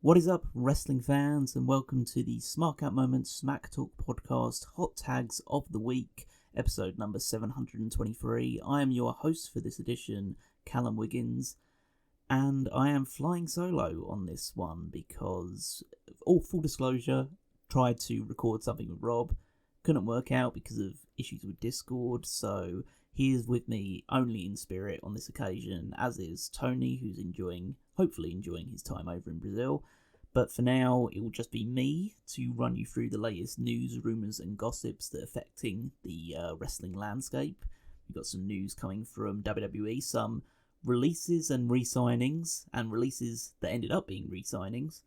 What is up, wrestling fans, and welcome to the Smark Out Moments Smack Talk podcast Hot Tags of the Week, episode number 723. I am your host for this edition, Callum Wiggins, and I am flying solo on this one because, all full disclosure, tried to record something with Rob, couldn't work out because of issues with Discord, so he is with me only in spirit on this occasion, as is Tony, who's hopefully enjoying his time over in Brazil. But for now, it will just be me to run you through the latest news, rumours and gossips that are affecting the wrestling landscape. We've got some news coming from WWE, some releases and re-signings, and releases that ended up being re-signings.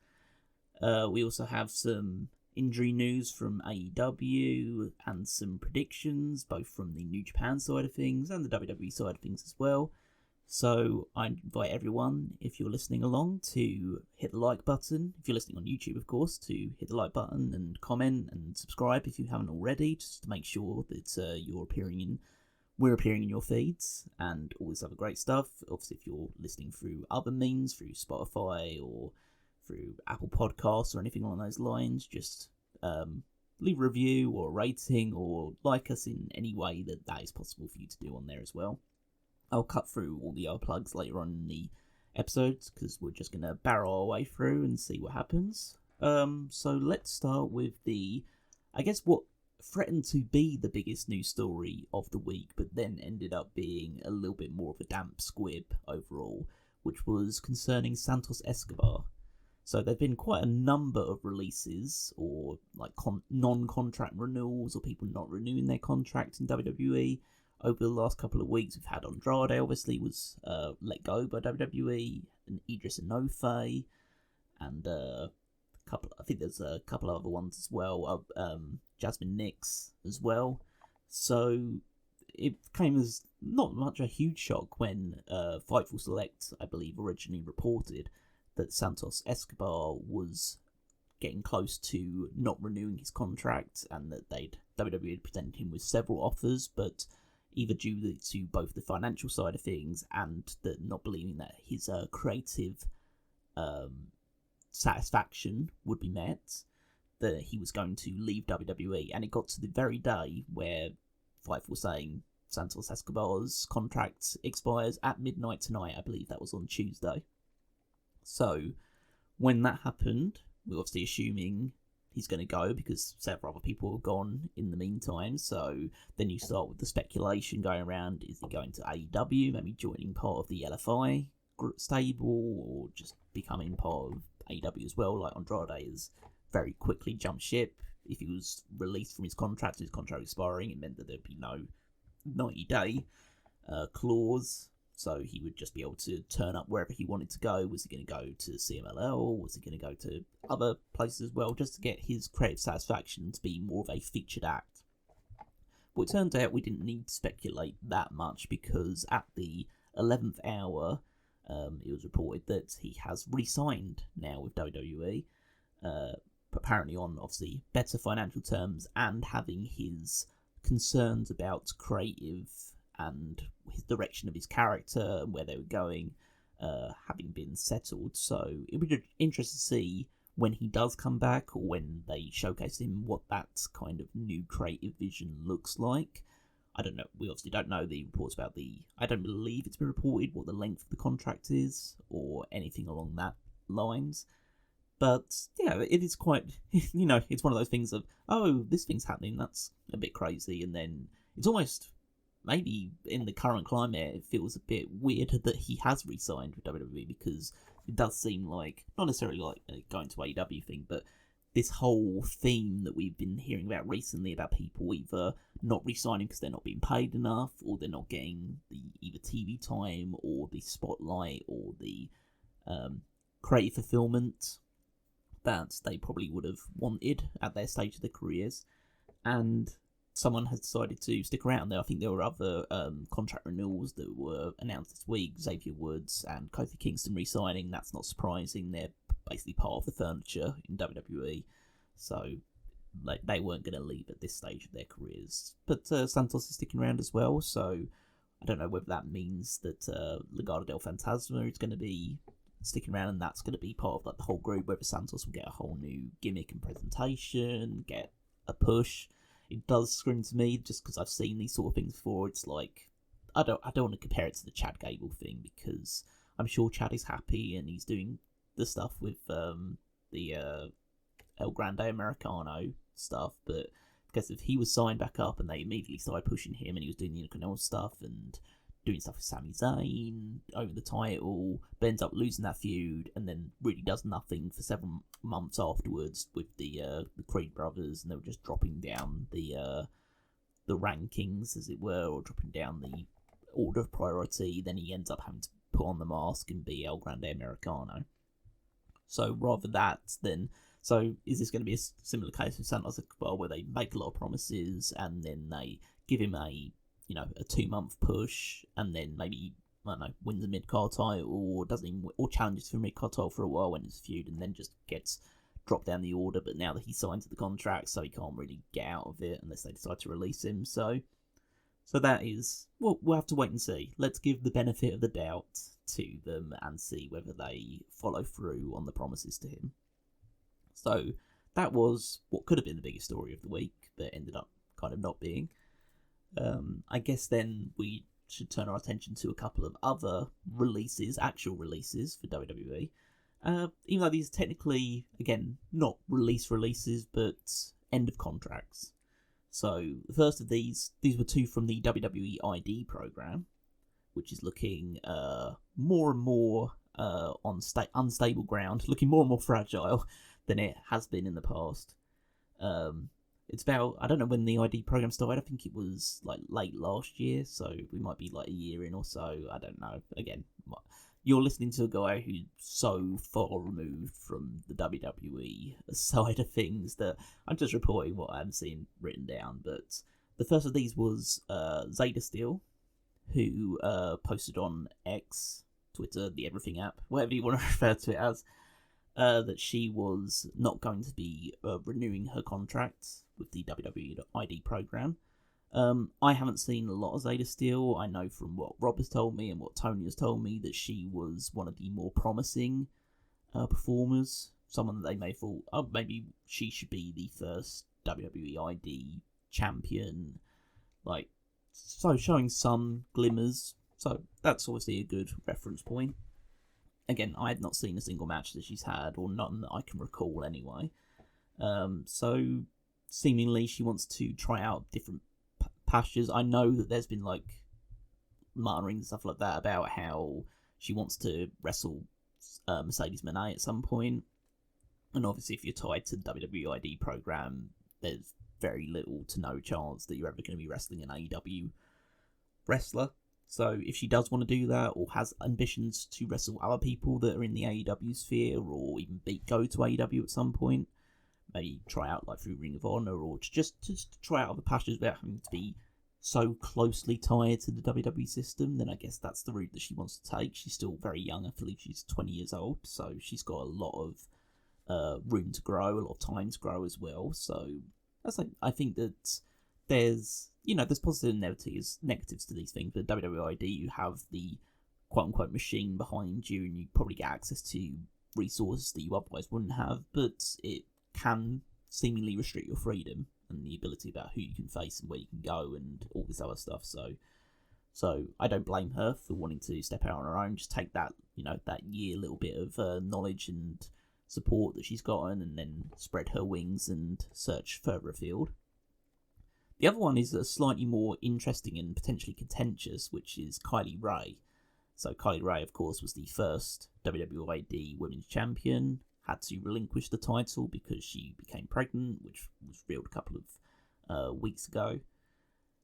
We also have some injury news from AEW and some predictions, both from the New Japan side of things and the WWE side of things as well. So I invite everyone, if you're listening along, to hit the like button. If you're listening on YouTube, of course, to hit the like button and comment and subscribe if you haven't already, just to make sure that we're appearing in your feeds and all this other great stuff. Obviously, if you're listening through other means, through Spotify or through Apple Podcasts or anything along those lines, just leave a review or a rating or like us in any way that is possible for you to do on there as well. I'll cut through all the other plugs later on in the episodes because we're just going to barrel our way through and see what happens. So let's start with what threatened to be the biggest news story of the week, but then ended up being a little bit more of a damp squib overall, which was concerning Santos Escobar. So there've been quite a number of releases or like non-contract renewals or people not renewing their contract in WWE. Over the last couple of weeks, we've had Andrade, obviously, was let go by WWE, and Idris Enofe, and I think there's a couple of other ones as well, Jasmine Nix as well. So it came as not much a huge shock when Fightful Select, I believe, originally reported that Santos Escobar was getting close to not renewing his contract, and that WWE had presented him with several offers, but either due to both the financial side of things and that not believing that his creative satisfaction would be met, that he was going to leave WWE. And it got to the very day where Fightful was saying Santos Escobar's contract expires at midnight tonight. I believe that was on Tuesday. So when that happened, we're obviously assuming he's going to go because several other people have gone in the meantime. So then you start with the speculation going around: is he going to AEW, maybe joining part of the LFI stable, or just becoming part of AEW as well? Like Andrade has very quickly jumped ship. If he was released from his contract expiring, it meant that there'd be no 90-day clause. So he would just be able to turn up wherever he wanted to go. Was he going to go to CMLL? Was he going to go to other places as well, just to get his creative satisfaction to be more of a featured act? Well, it turned out we didn't need to speculate that much, because at the 11th hour, it was reported that he has re-signed now with WWE, apparently on, obviously, better financial terms, and having his concerns about creative and his direction of his character and where they were going having been settled. So it would be interesting to see when he does come back, or when they showcase him, what that kind of new creative vision looks like. I don't know. We obviously don't know the reports about I don't believe it's been reported what the length of the contract is or anything along that lines. But yeah, it is quite, it's one of those things of, oh, this thing's happening, that's a bit crazy. And then it's almost, maybe in the current climate, it feels a bit weird that he has re-signed with WWE, because it does seem like, not necessarily like going to AEW thing, but this whole theme that we've been hearing about recently about people either not re-signing because they're not being paid enough, or they're not getting the either TV time or the spotlight or the creative fulfillment that they probably would have wanted at their stage of their careers. And someone has decided to stick around there. I think there were other contract renewals that were announced this week. Xavier Woods and Kofi Kingston re-signing. That's not surprising. They're basically part of the furniture in WWE. So they weren't going to leave at this stage of their careers. But Santos is sticking around as well. So I don't know whether that means that Legado del Fantasma is going to be sticking around and that's going to be part of like the whole group, whether Santos will get a whole new gimmick and presentation, get a push. It does scream to me, just because I've seen these sort of things before. It's like, I don't want to compare it to the Chad Gable thing, because I'm sure Chad is happy and he's doing the stuff with the El Grande Americano stuff, but because if he was signed back up and they immediately started pushing him and he was doing the Intercontinental stuff and doing stuff with Sami Zayn over the title, but ends up losing that feud and then really does nothing for 7 months afterwards with the Creed brothers, and they were just dropping down the rankings, as it were, or dropping down the order of priority. Then he ends up having to put on the mask and be El Grande Americano. So rather that than... So is this going to be a similar case with Santos Escobar, where they make a lot of promises and then they give him a 2-month push, and then maybe, I don't know, wins a mid-card title, or doesn't even, or challenges for a mid-card title for a while when it's a feud, and then just gets dropped down the order, but now that he's signed to the contract, so he can't really get out of it unless they decide to release him. So that is, well, we'll have to wait and see. Let's give the benefit of the doubt to them and see whether they follow through on the promises to him. So that was what could have been the biggest story of the week, but ended up kind of not being. I guess then we should turn our attention to a couple of other releases, actual releases for WWE. Even though these are technically, again, not releases, but end of contracts. So the first of these were 2 from the WWE ID program, which is looking more and more on unstable ground, looking more and more fragile than it has been in the past. It's about, I don't know when the ID program started, I think it was like late last year, so we might be like a year in or so, I don't know. Again, you're listening to a guy who's so far removed from the WWE side of things that I'm just reporting what I'm seeing written down. But the first of these was Zayda Steel, who posted on X, Twitter, the everything app, whatever you want to refer to it as, that she was not going to be renewing her contract with the WWE ID program. I haven't seen a lot of Zayda Steel. I know from what Rob has told me and what Tony has told me that she was one of the more promising performers. Someone that they may thought, oh, maybe she should be the first WWE ID champion. Like, so showing some glimmers. So that's obviously a good reference point. Again, I had not seen a single match that she's had, or none that I can recall anyway. So seemingly she wants to try out different pastures. I know that there's been like muttering and stuff like that about how she wants to wrestle Mercedes Moné at some point. And obviously if you're tied to the WWE ID program, there's very little to no chance that you're ever going to be wrestling an AEW wrestler. So if she does want to do that, or has ambitions to wrestle other people that are in the AEW sphere, or even go to AEW at some point, maybe try out like through Ring of Honor, or just try out other pastures without having to be so closely tied to the WWE system, then I guess that's the route that she wants to take. She's still very young. I believe she's 20 years old, so she's got a lot of room to grow, a lot of time to grow as well. So that's like, I think that there's positive and negatives to these things. But WWE ID, you have the quote-unquote machine behind you, and you probably get access to resources that you otherwise wouldn't have, but it can seemingly restrict your freedom and the ability about who you can face and where you can go and all this other stuff. So I don't blame her for wanting to step out on her own, just take that, that year little bit of knowledge and support that she's gotten, and then spread her wings and search further afield. The other one is a slightly more interesting and potentially contentious, which is Kylie Rae. So Kylie Rae, of course, was the first WWE ID Women's Champion, had to relinquish the title because she became pregnant, which was revealed a couple of weeks ago.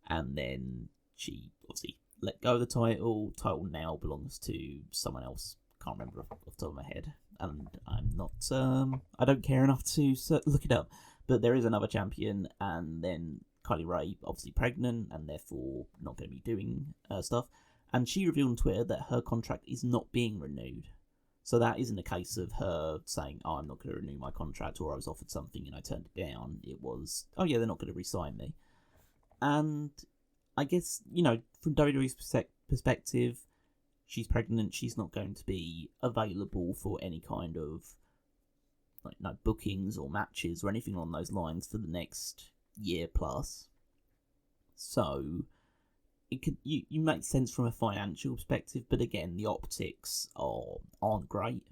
And then she obviously let go of the title. Title now belongs to someone else. Can't remember off the top of my head. And I'm not, I don't care enough to look it up. But there is another champion, and then Kylie Rae, obviously pregnant, and therefore not going to be doing stuff. And she revealed on Twitter that her contract is not being renewed. So that isn't a case of her saying, oh, I'm not going to renew my contract, or I was offered something and I turned it down. It was, oh yeah, they're not going to re-sign me. And I guess, from WWE's perspective, she's pregnant, she's not going to be available for any kind of bookings or matches or anything along those lines for the next year plus. So it could you make sense from a financial perspective, but again, the optics aren't great.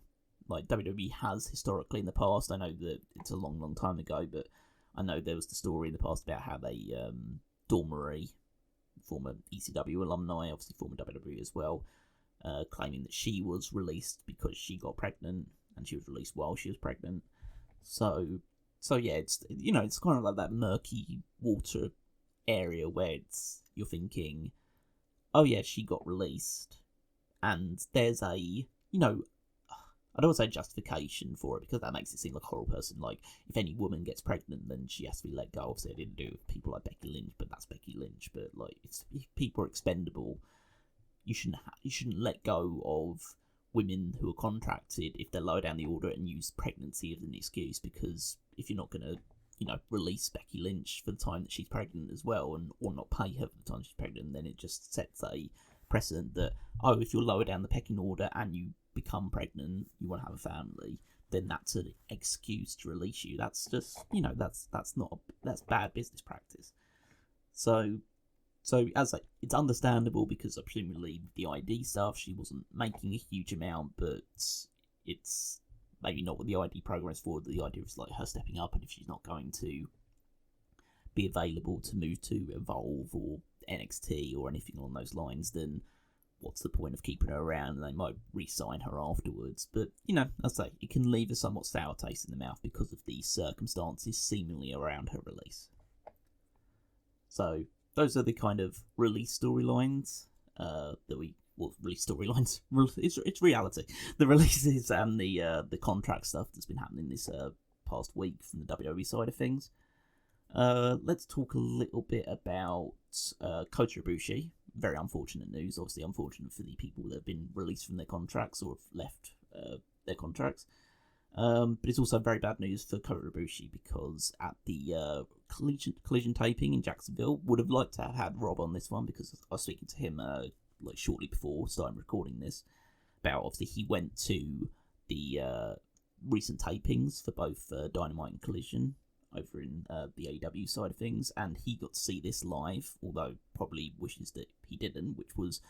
Like WWE has historically in the past. I know that it's a long time ago, but I know there was the story in the past about how they Dawn Marie, former ECW alumni, obviously former WWE as well, claiming that she was released because she got pregnant, and she was released while she was pregnant. So yeah, it's it's kind of like that murky water area where you're thinking, oh yeah, she got released, and there's a I don't want to say justification for it because that makes it seem like a horrible person. Like, if any woman gets pregnant, then she has to be let go. Obviously, I didn't do it with people like Becky Lynch, but that's Becky Lynch. But like, if people are expendable, you shouldn't let go of women who are contracted if they're lower down the order and use pregnancy as an excuse. Because if you're not going to release Becky Lynch for the time that she's pregnant as well, or not pay her for the time she's pregnant, then it just sets a precedent that, if you're lower down the pecking order and you become pregnant, you want to have a family, then that's an excuse to release you. That's just, that's bad business practice. So as it's understandable because presumably the ID stuff, she wasn't making a huge amount, but it's maybe not what the ID program is for. The idea is like her stepping up, and if she's not going to be available to move to Evolve or NXT or anything along those lines, then what's the point of keeping her around? And they might re-sign her afterwards. But, as I say, it can leave a somewhat sour taste in the mouth because of the circumstances seemingly around her release. So, those are the kind of release storylines release storylines. It's reality. The releases and the contract stuff that's been happening this past week from the WWE side of things. Let's talk a little bit about Kota Ibushi. Very unfortunate news. Obviously unfortunate for the people that have been released from their contracts or have left their contracts. But it's also very bad news for Kota Ibushi because at the collision taping in Jacksonville, would have liked to have had Rob on this one because I was speaking to him shortly before starting recording this about obviously he went to the recent tapings for both Dynamite and Collision over in the AEW side of things, and he got to see this live, although probably wishes that he didn't, which was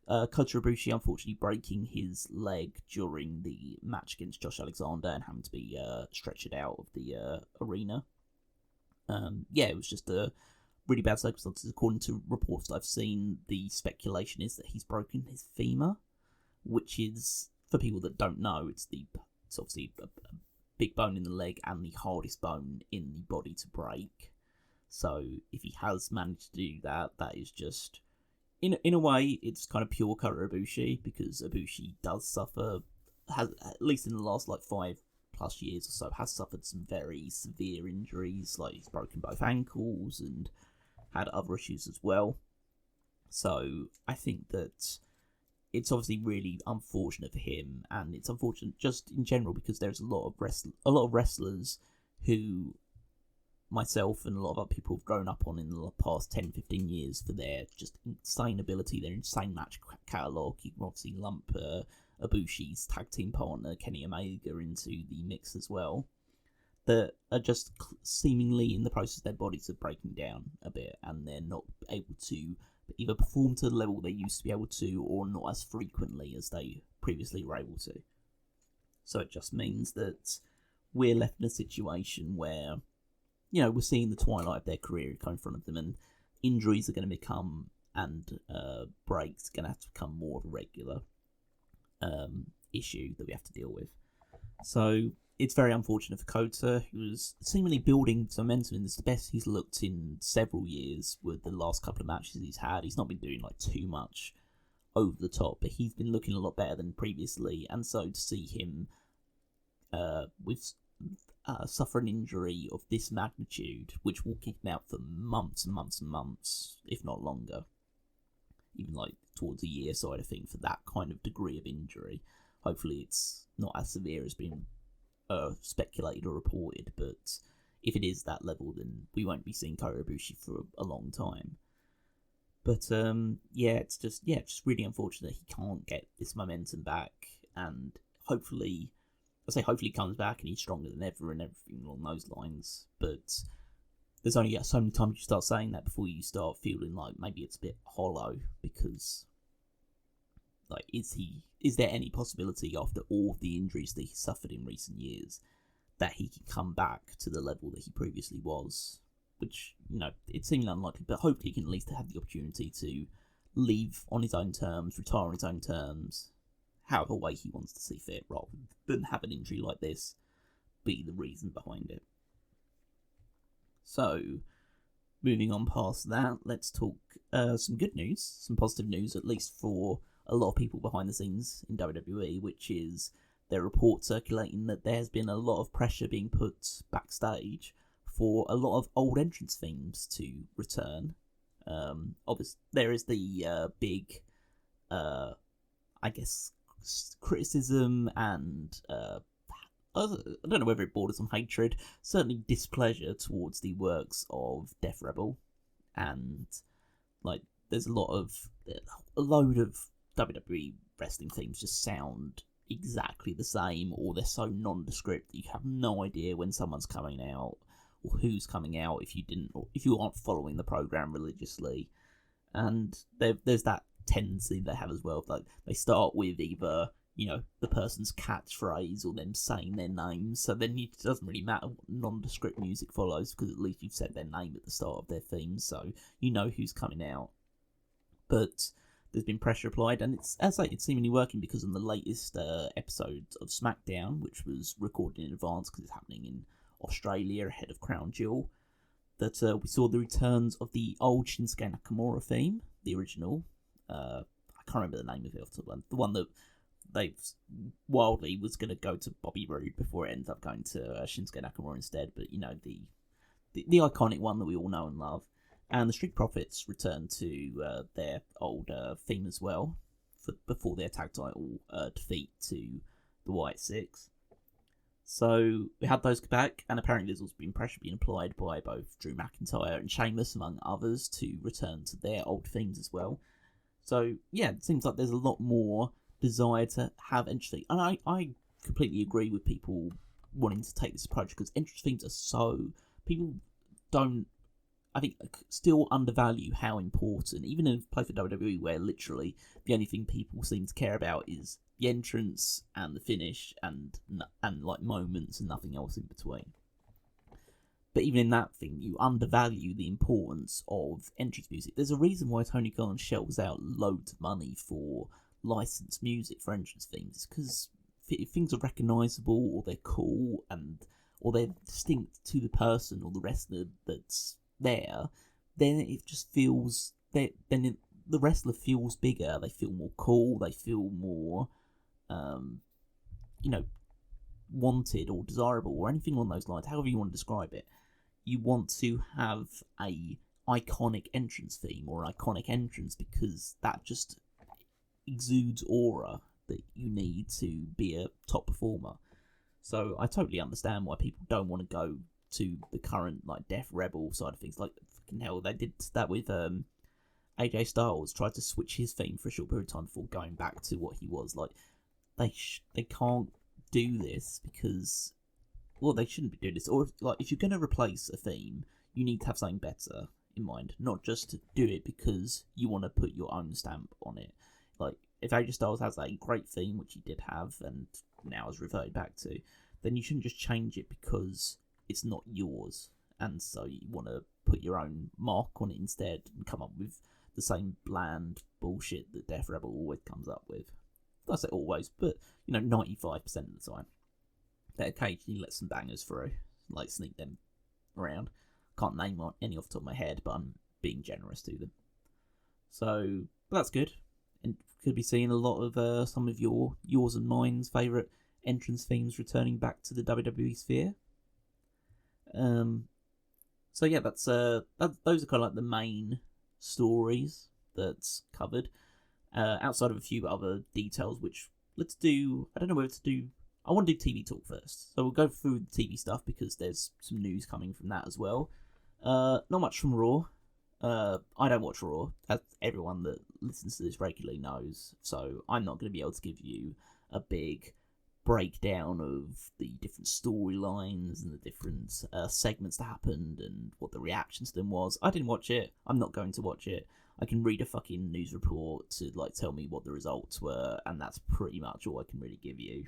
Kota Ibushi unfortunately breaking his leg during the match against Josh Alexander and having to be stretchered out of the arena. It was just a really bad circumstances. According to reports that I've seen, the speculation is that he's broken his femur, which is, for people that don't know, it's obviously a big bone in the leg and the hardest bone in the body to break. So if he has managed to do that, that is just, in a way, it's kind of pure Kota Ibushi, because Ibushi does suffer, has, at least in the last 5+ years or so, has suffered some very severe injuries. Like, he's broken both ankles and had other issues as well. So I think that it's obviously really unfortunate for him, and it's unfortunate just in general because there's a lot of wrestlers who myself and a lot of other people have grown up on in the past 10-15 years for their just insane ability, their insane match catalogue. You can obviously lump Ibushi's tag team partner Kenny Omega into the mix as well, that are just seemingly in the process of their bodies of breaking down a bit, and they're not able to either perform to the level they used to be able to, or not as frequently as they previously were able to. So it just means that we're left in a situation where, we're seeing the twilight of their career come in front of them, and injuries are going to become, and breaks are going to have to become more of a regular issue that we have to deal with. So it's very unfortunate for Kota, who was seemingly building some momentum, and it's the best he's looked in several years with the last couple of matches he's had. He's not been doing too much over the top, but he's been looking a lot better than previously, and so to see him suffer an injury of this magnitude, which will keep him out for months and months and months, if not longer, even towards a year side of thing, for that kind of degree of injury. Hopefully it's not as severe as being speculated or reported, but if it is that level, then we won't be seeing Kota Ibushi for a long time. But it's just really unfortunate he can't get this momentum back, and hopefully he comes back and he's stronger than ever and everything along those lines. But there's only so many times you start saying that before you start feeling like maybe it's a bit hollow, because like is there any possibility after all of the injuries that he suffered in recent years that he can come back to the level that he previously was? Which, it seemed unlikely, but hopefully he can at least have the opportunity to leave on his own terms, retire on his own terms, however way he wants to see fit, rather than have an injury like this be the reason behind it. So, moving on past that, let's talk some good news, some positive news, at least for a lot of people behind the scenes in WWE, which is there are reports circulating that there's been a lot of pressure being put backstage for a lot of old entrance themes to return. Obviously, there is the big, criticism and I don't know whether it borders on hatred, certainly displeasure towards the works of Def Rebel, and there's a load of WWE wrestling themes just sound exactly the same, or they're so nondescript that you have no idea when someone's coming out or who's coming out if you aren't following the program religiously. And there's that tendency they have as well, like they start with either the person's catchphrase or them saying their names, so then it doesn't really matter what nondescript music follows, because at least you've said their name at the start of their theme, so you know who's coming out. But there's been pressure applied, and it's seemingly working, because on the latest episode of SmackDown, which was recorded in advance because it's happening in Australia ahead of Crown Jewel, that we saw the returns of the old Shinsuke Nakamura theme, the original. I can't remember the name of it off the one that they wildly was going to go to Bobby Roode before it ended up going to Shinsuke Nakamura instead. But the iconic one that we all know and love. And the Street Profits returned to their old theme as well before their tag title defeat to the White Six. So we had those back, and apparently there's also been pressure being applied by both Drew McIntyre and Sheamus, among others, to return to their old themes as well. So it seems like there's a lot more desire to have entrance themes. And I completely agree with people wanting to take this approach, because entrance themes are so... People don't, I think, still undervalue how important, even in a place for WWE where literally the only thing people seem to care about is the entrance and the finish and moments and nothing else in between. But even in that thing, you undervalue the importance of entrance music. There's a reason why Tony Khan shells out loads of money for licensed music for entrance themes, because if things are recognisable, or they're cool, or they're distinct to the person or the wrestler that's there, then it just feels the wrestler feels bigger. They feel more cool. They feel more, wanted or desirable or anything along those lines. However you want to describe it, you want to have a iconic entrance theme or iconic entrance, because that just exudes aura that you need to be a top performer. So I totally understand why people don't want to go to the current Def Rebel side of things. Fucking hell, they did that with AJ Styles, tried to switch his theme for a short period of time before going back to what he was. They can't do this because, well, they shouldn't be doing this. Or if you're going to replace a theme, you need to have something better in mind, not just to do it because you want to put your own stamp on it. If AJ Styles has a great theme, which he did have and now has reverted back to, then you shouldn't just change it because it's not yours, and so you want to put your own mark on it instead and come up with the same bland bullshit that Def Rebel always comes up with. I say always, but 95% of the time. They occasionally let some bangers through, sneak them around. Can't name any off the top of my head, but I'm being generous to them. So, but that's good. And could be seeing a lot of some of yours and mine's favourite entrance themes returning back to the WWE sphere. So yeah, that's those are kind of the main stories that's covered. Outside of a few other details, which let's do. I don't know whether to do. I want to do TV talk first, so we'll go through the TV stuff because there's some news coming from that as well. Not much from Raw. I don't watch Raw, as everyone that listens to this regularly knows, so I'm not going to be able to give you a big breakdown of the different storylines and the different segments that happened and what the reaction to them was. I didn't watch it. I'm not going to watch it. I can read a fucking news report to like tell me what the results were, and that's pretty much all I can really give you.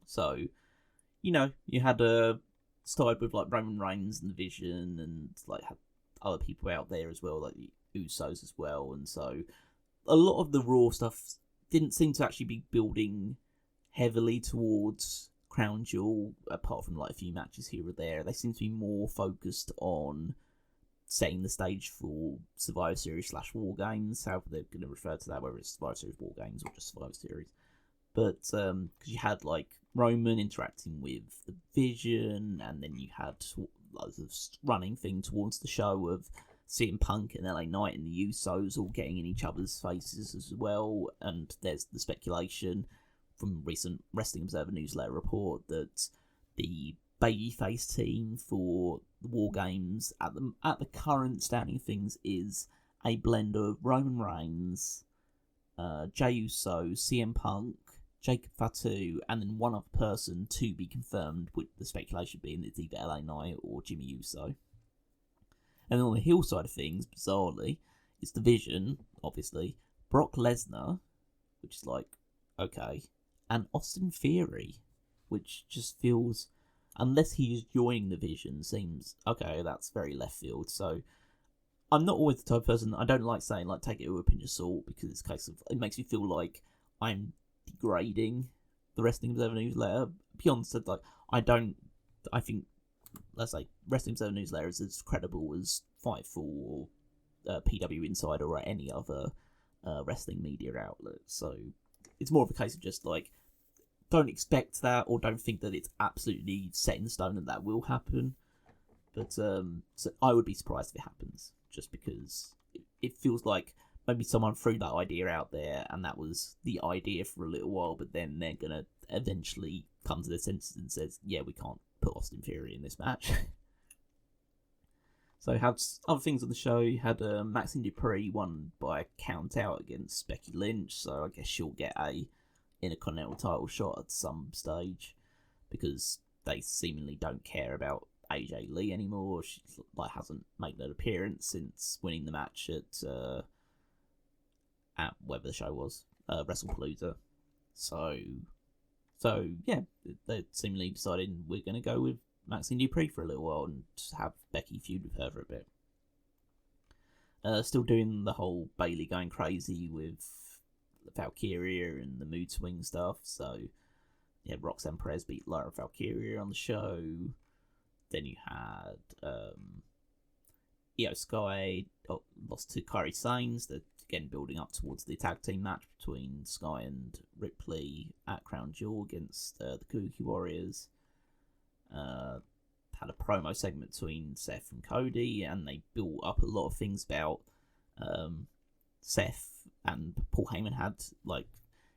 So, you know, you had started with like Roman Reigns and the Vision, and like had other people out there as well, like the Usos as well, and so a lot of the Raw stuff didn't seem to actually be building heavily towards Crown Jewel, apart from like a few matches here or there. They seem to be more focused on setting the stage for Survivor Series / War Games, however they're going to refer to that, whether it's Survivor Series War Games or just Survivor Series. But because you had like Roman interacting with the Vision, and then you had loads of running thing towards the show of CM Punk and LA Knight and the Usos all getting in each other's faces as well. And there's the speculation from recent Wrestling Observer newsletter report that the babyface team for the War Games at the current standing of things is a blend of Roman Reigns, Jey Uso, CM Punk, Jacob Fatu, and then one other person to be confirmed, with the speculation being that it's either LA Knight or Jimmy Uso. And then on the heel side of things, bizarrely, it's the Vision, obviously, Brock Lesnar, which is like, okay, and Austin Theory, which just feels, unless he is joining the Vision, seems, okay, that's very left field. So I'm not always the type of person, I don't like saying, like, take it with a pinch of salt, because it's a case of, it makes me feel like I'm degrading the Wrestling Observer newsletter. Beyond said, like, I think, let's say, Wrestling Observer newsletter is as credible as Fightful or PW Insider or any other wrestling media outlet. So it's more of a case of just, like, don't expect that, or don't think that it's absolutely set in stone and that will happen. But so I would be surprised if it happens, just because it feels like maybe someone threw that idea out there and that was the idea for a little while, but then they're going to eventually come to their senses and says, yeah, we can't put Austin Theory in this match. So had other things on the show. You had Maxine Dupree won by a count out against Becky Lynch, so I guess she'll get a Intercontinental title shot at some stage, because they seemingly don't care about AJ Lee anymore. She like hasn't made an appearance since winning the match at whatever the show was, WrestlePalooza. So yeah, they seemingly decided we're going to go with Maxine Dupree for a little while and just have Becky feud with her for a bit. Still doing the whole Bayley going crazy with Valkyria and the mood swing stuff. So yeah, Roxanne Perez beat Lyra Valkyria on the show. Then you had Io Sky lost to Kairi Sanes. They're again building up towards the tag team match between Sky and Ripley at Crown Jewel against the Kabuki Warriors. Had a promo segment between Seth and Cody, and they built up a lot of things about Seth and Paul Heyman had like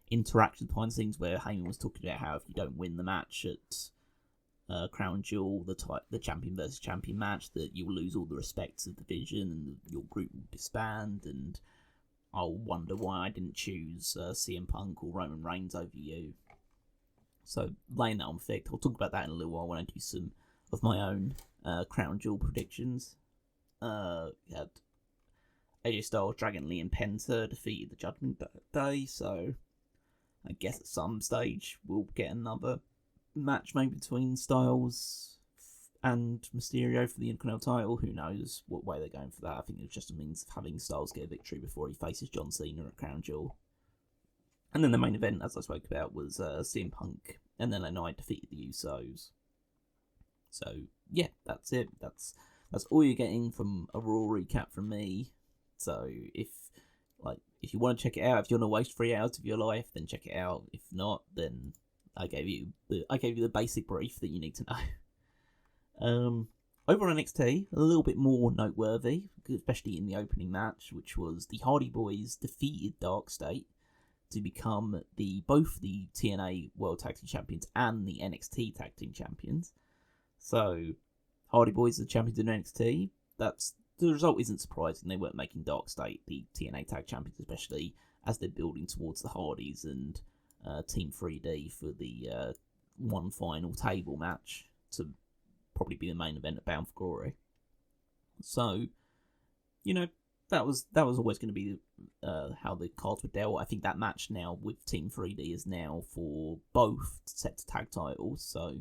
interaction behind the scenes, where Heyman was talking about how if you don't win the match at Crown Jewel, the champion versus champion match, that you'll lose all the respects of the Vision and your group will disband, and I'll wonder why I didn't choose CM Punk or Roman Reigns over you. So laying that on thick, I'll talk about that in a little while when I do some of my own Crown Jewel predictions. We had AJ Styles, Dragon Lee and Penta defeated the Judgment Day, so I guess at some stage we'll get another match maybe between Styles and Mysterio for the Intercontinental title. Who knows what way they're going for that. I think it's just a means of having Styles get a victory before he faces John Cena at Crown Jewel. And then the main event, as I spoke about, was CM Punk and then LA Knight defeated the Usos. So yeah, that's it. That's all you're getting from a Raw recap from me. So if you want to check it out, if you want to waste 3 hours of your life, then check it out. If not, then I gave you the basic brief that you need to know. Over on NXT, a little bit more noteworthy, especially in the opening match, which was the Hardy Boys defeated Dark State to become both the TNA World Tag Team Champions and the NXT Tag Team Champions. So, Hardy Boys are champions in NXT. That's the result isn't surprising. They weren't making Dark State the TNA Tag Champions, especially as they're building towards the Hardys and Team 3D for the one final table match to probably be the main event at Bound for Glory. So, that was always going to be how the cards were dealt. I think that match now with Team 3D is now for both sets of tag titles. So,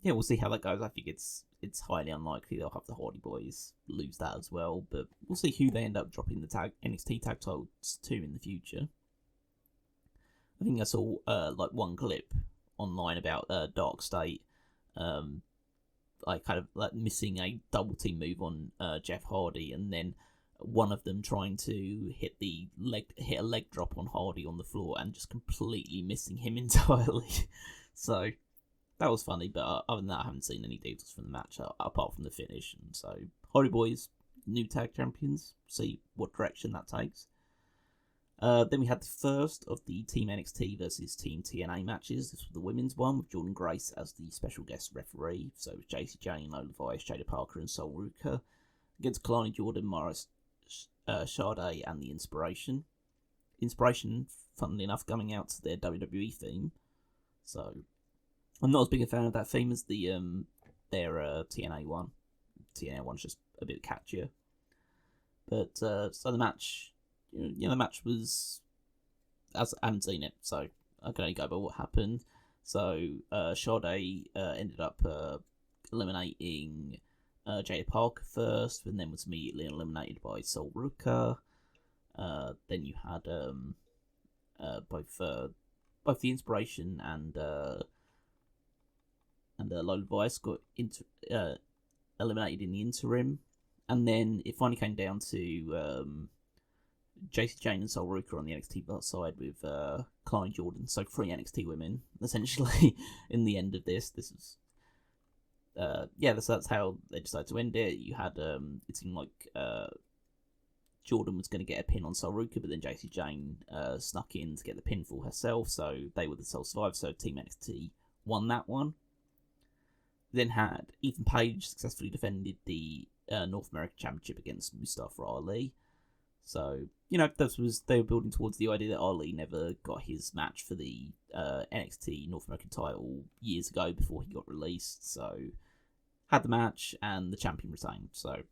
yeah, we'll see how that goes. I think it's highly unlikely they'll have the Hardy Boys lose that as well. But we'll see who they end up dropping the NXT tag titles to in the future. I think I saw one clip online about Dark State. Kind of missing a double team move on Jeff Hardy, and then one of them trying to hit a leg drop on Hardy on the floor and just completely missing him entirely. So that was funny, but other than that, I haven't seen any details from the match apart from the finish. And so Hardy Boys, new tag champions. See what direction that takes. Then we had the first of the Team NXT versus Team TNA matches. This was the women's one with Jordan Grace as the special guest referee. So it was Jacy Jayne, Lola Vice, Jada Parker and Sol Ruka against Kalani Jordan, Morris Sade and the Inspiration. Inspiration, funnily enough, coming out to their WWE theme. So I'm not as big a fan of that theme as their TNA one. TNA one's just a bit catchier. But so the match... the match was, as I haven't seen it, so I can only go by what happened. So Sade ended up eliminating Jada Parker first, and then was immediately eliminated by Sol Ruka. Then you had both the Inspiration and Lola Vice got eliminated in the interim, and then it finally came down to Jacy Jayne and Sol Ruka on the NXT side with Kalani Jordan, so 3 NXT women, essentially, in the end of this. This was, that's how they decided to end it. You had, it seemed like Jordan was going to get a pin on Sol Ruka, but then Jacy Jayne snuck in to get the pin for herself, so they were the sole survivors, so Team NXT won that one. Then had Ethan Page successfully defended the North American Championship against Mustafa Ali. So, they were building towards the idea that Ali never got his match for the NXT North American title years ago before he got released. So, had the match and the champion retained. So,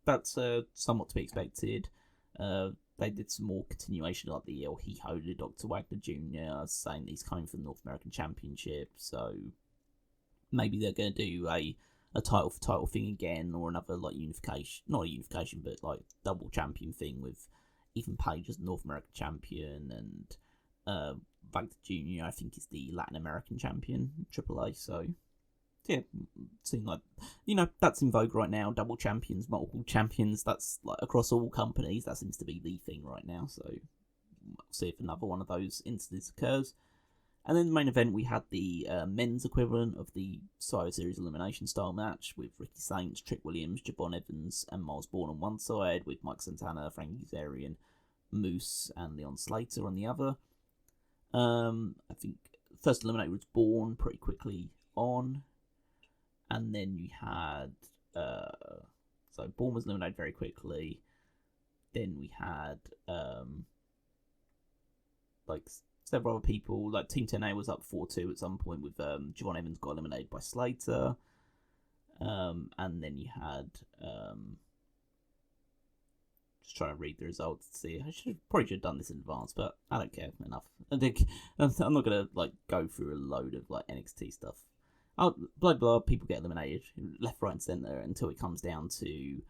that's somewhat to be expected. They did some more continuation like the El Hijo to Dr. Wagner Jr. saying he's coming from the North American Championship. So, maybe they're going to do a title for title thing again, or another not a unification, but like double champion thing with Ethan Page as North American champion and Wagner Jr. I think is the Latin American champion, AAA. So yeah, seems like that's in vogue right now. Double champions, multiple champions. That's like across all companies. That seems to be the thing right now. So we'll see if another one of those instances occurs. And then the main event, we had the men's equivalent of the Survivor Series elimination style match with Ricky Saints, Trick Williams, Javon Evans, and Miles Bourne on one side, with Mike Santana, Frankie Kazarian, Moose, and Leon Slater on the other. I think first eliminator was Bourne pretty quickly on, and then you had so Bourne was eliminated very quickly. Then we had several other people, like Team 10A was up 4-2 at some point with Javon Evans got eliminated by Slater. And then you had just trying to read the results to see. I probably should have done this in advance, but I don't care enough. I'm not gonna go through a load of NXT stuff. Blah people get eliminated left, right, and centre until it comes down to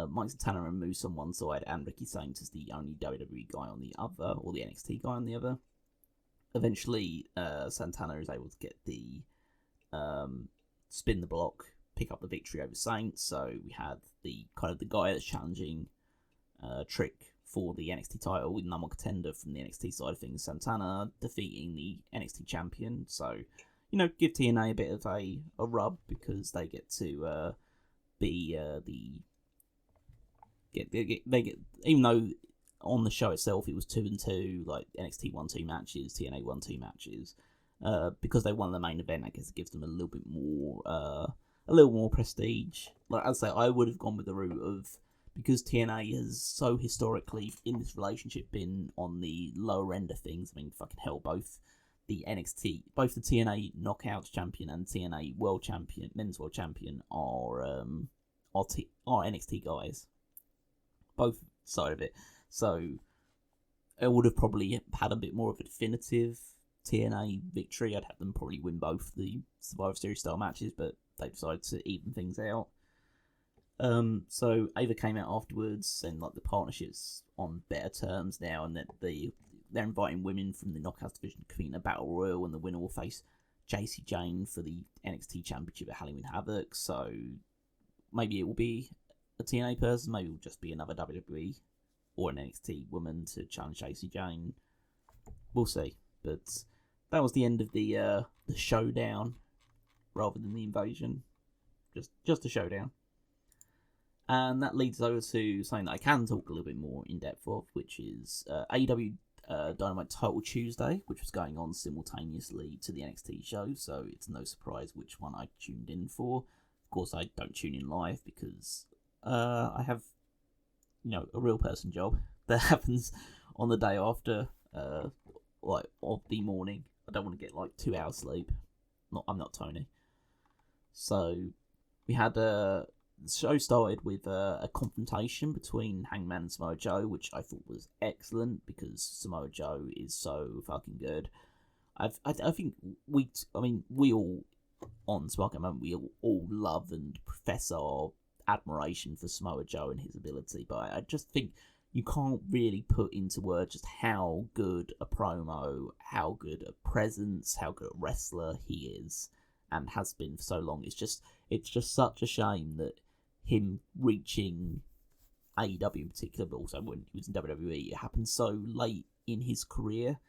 Mike Santana and Moose on one side and Ricky Saints as the only WWE guy on the other, or the NXT guy on the other. Eventually, Santana is able to get the spin the block, pick up the victory over Saints. So we had the guy that's challenging Trick for the NXT title with number one contender from the NXT side of things, Santana, defeating the NXT champion. So, give TNA a bit of a rub because they get to be they get even though on the show itself it was 2-2, like NXT won 2 matches, TNA won 2 matches. Because they won the main event, I guess it gives them a little bit more a little more prestige. Like I say, I would have gone with the route of, because TNA has so historically in this relationship been on the lower end of things. I mean, fucking hell, both the TNA Knockouts champion and TNA World Champion, Men's World Champion are NXT guys, both side of it. So I would have probably had a bit more of a definitive TNA victory. I'd have them probably win both the Survivor Series style matches, but they decided to even things out. So Ava came out afterwards, and like the partnership's on better terms now, and that they're inviting women from the Knockouts division to compete in a battle royal, and the winner will face JC Jane for the NXT Championship at Halloween Havoc. So maybe it will be a TNA person, maybe it will just be another WWE or an NXT woman to challenge JC Jane. We'll see. But that was the end of the showdown, rather than the invasion. Just a showdown. And that leads over to something that I can talk a little bit more in depth of, which is AEW Dynamite Title Tuesday, which was going on simultaneously to the NXT show, so it's no surprise which one I tuned in for. Of course, I don't tune in live because I have, a real person job that happens on the day after, of the morning. I don't want to get 2 hours sleep. I'm not Tony. So we had the show started with a confrontation between Hangman and Samoa Joe, which I thought was excellent because Samoa Joe is so fucking good. I think we all on Smark at the moment, we all love and profess our admiration for Samoa Joe and his ability, but I just think you can't really put into words just how good a promo, how good a presence, how good a wrestler he is and has been for so long. It's just such a shame that him reaching AEW in particular, but also when he was in WWE, it happened so late in his career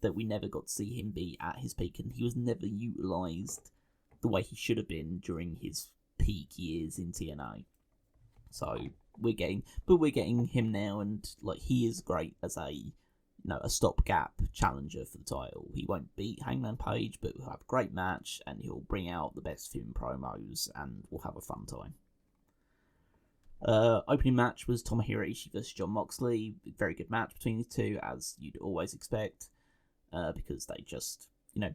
that we never got to see him be at his peak, and he was never utilised the way he should have been during his peak years in TNA. So we're getting him now, and he is great as a stopgap challenger for the title. He won't beat Hangman Page, but we'll have a great match, and he'll bring out the best of him promos, and we'll have a fun time. Opening match was Tomohiro Ishii versus Jon Moxley. Very good match between the two, as you'd always expect, because they just